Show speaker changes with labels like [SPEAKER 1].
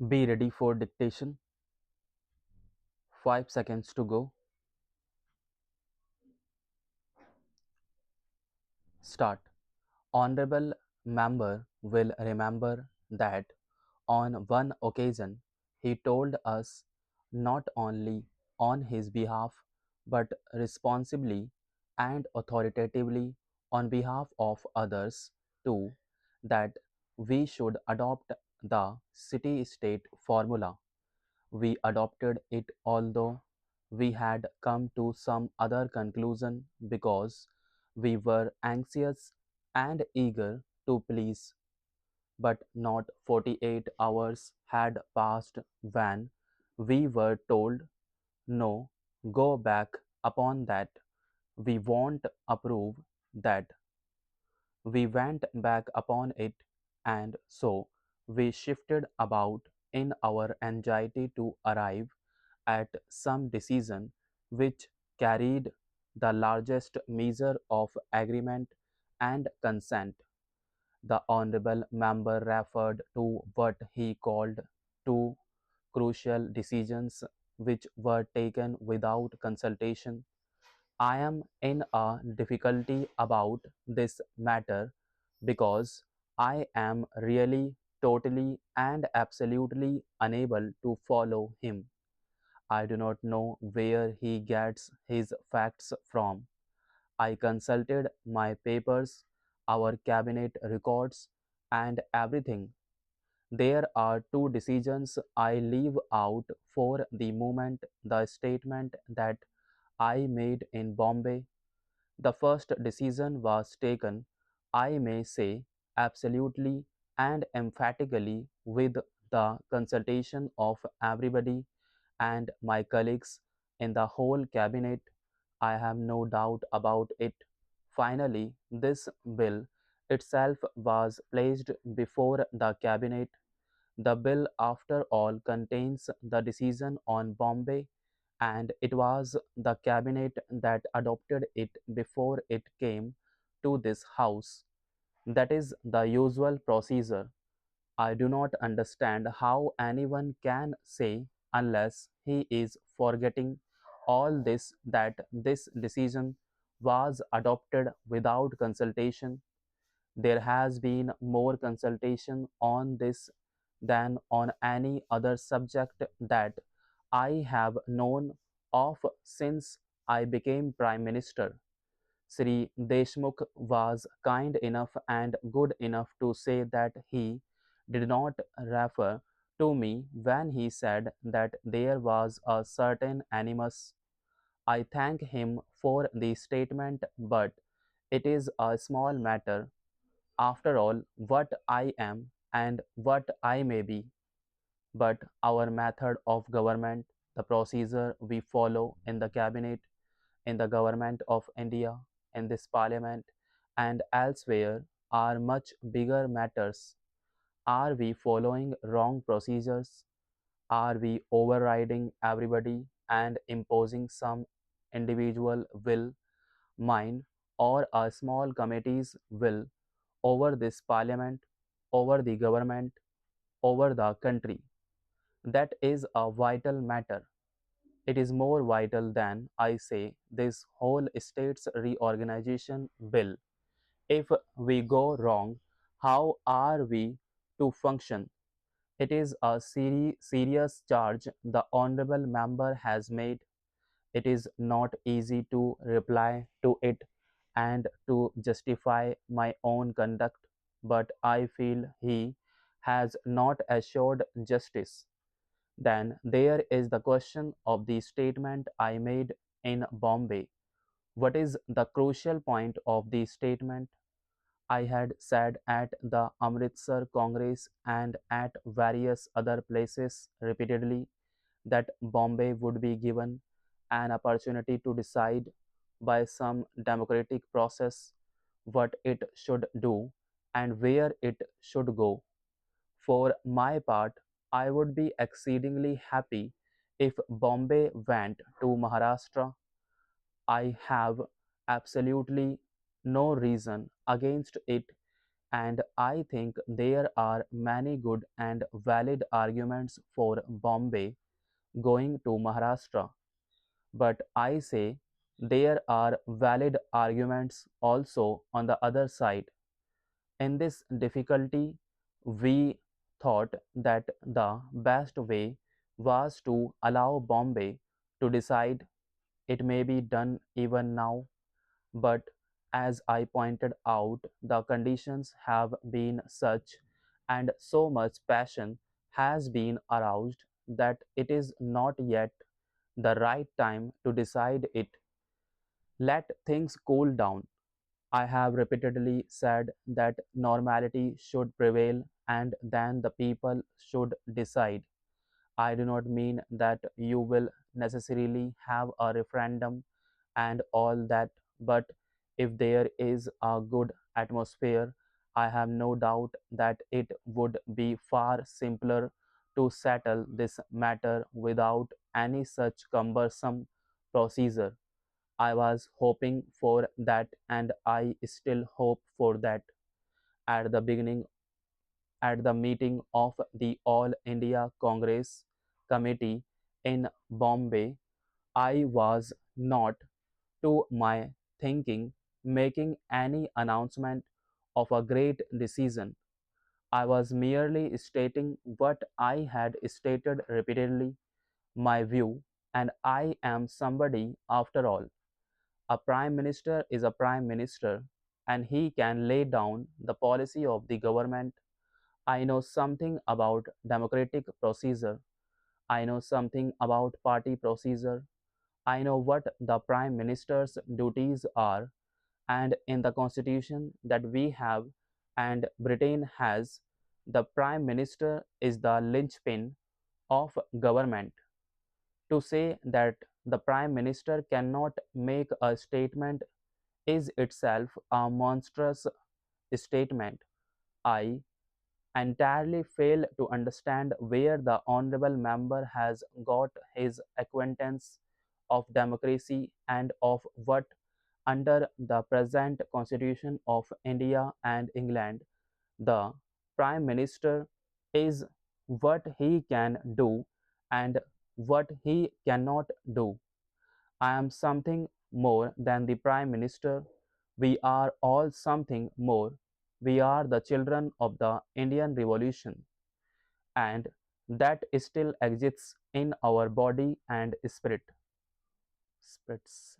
[SPEAKER 1] Be ready for dictation. 5 seconds to go. Start. Honorable member will remember that on one occasion he told us not only on his behalf but responsibly and authoritatively on behalf of others too that we should adopt the city state formula. We adopted it although we had come to some other conclusion because we were anxious and eager to please. But not 48 hours had passed when we were told, no, go back upon that. We won't approve that. We went back upon it, and so we shifted about in our anxiety to arrive at some decision which carried the largest measure of agreement and consent. The honorable member referred to what he called two crucial decisions which were taken without consultation. I am in a difficulty about this matter because I am really totally and absolutely unable to follow him. I do not know where he gets his facts from. I consulted my papers, our cabinet records, and everything. There are two decisions I leave out for the moment: the statement that I made in Bombay. The first decision was taken, I may say, absolutely and emphatically with the consultation of everybody and my colleagues in the whole cabinet. I have no doubt about it. Finally, this bill itself was placed before the cabinet. The bill, after all, contains the decision on Bombay, and it was the cabinet that adopted it before it came to this house. That is the usual procedure. I do not understand how anyone can say, unless he is forgetting all this, that this decision was adopted without consultation. There has been more consultation on this than on any other subject that I have known of since I became Prime Minister. Sri Deshmukh was kind enough and good enough to say that he did not refer to me when he said that there was a certain animus. I thank him for the statement, but it is a small matter. After all, what I am and what I may be. But our method of government, the procedure we follow in the cabinet, in the government of India, in this parliament, and elsewhere are much bigger matters. Are we following wrong procedures? Are we overriding everybody and imposing some individual will, mine, or a small committee's will over this parliament, over the government, over the country? That is a vital matter. It is more vital than, I say, this whole states reorganization bill. If we go wrong, how are we to function? It is a serious charge the honorable member has made. It is not easy to reply to it and to justify my own conduct, but I feel he has not assured justice. Then there is the question of the statement I made in Bombay. What is the crucial point of the statement? I had said at the Amritsar Congress and at various other places repeatedly that Bombay would be given an opportunity to decide by some democratic process what it should do and where it should go. For my part, I would be exceedingly happy if Bombay went to Maharashtra. I have absolutely no reason against it and I think there are many good and valid arguments for Bombay going to Maharashtra. But I say there are valid arguments also on the other side. In this difficulty, we thought that the best way was to allow Bombay to decide. It may be done even now, but as I pointed out, the conditions have been such and so much passion has been aroused that it is not yet the right time to decide it. Let things cool down. I have repeatedly said that normality should prevail and then the people should decide. I do not mean that you will necessarily have a referendum and all that, but if there is a good atmosphere, I have no doubt that it would be far simpler to settle this matter without any such cumbersome procedure. I was hoping for that and I still hope for that. At the beginning, at the meeting of the All India Congress Committee in Bombay, I was not, to my thinking, making any announcement of a great decision. I was merely stating what I had stated repeatedly, my view, and I am somebody after all. A prime minister is a prime minister, and he can lay down the policy of the government. I know something about democratic procedure. I know something about party procedure. I know what the prime minister's duties are, and in the constitution that we have and Britain has, the prime minister is the linchpin of government. To say that the prime minister cannot make a statement is itself a monstrous statement. I entirely fail to understand where the honorable member has got his acquaintance of democracy and of what, under the present constitution of India and England, the prime minister is, what he can do and what he cannot do. I am something more than the Prime Minister. We are all something more. We are the children of the Indian Revolution, and that still exists in our body and spirit. Spirits.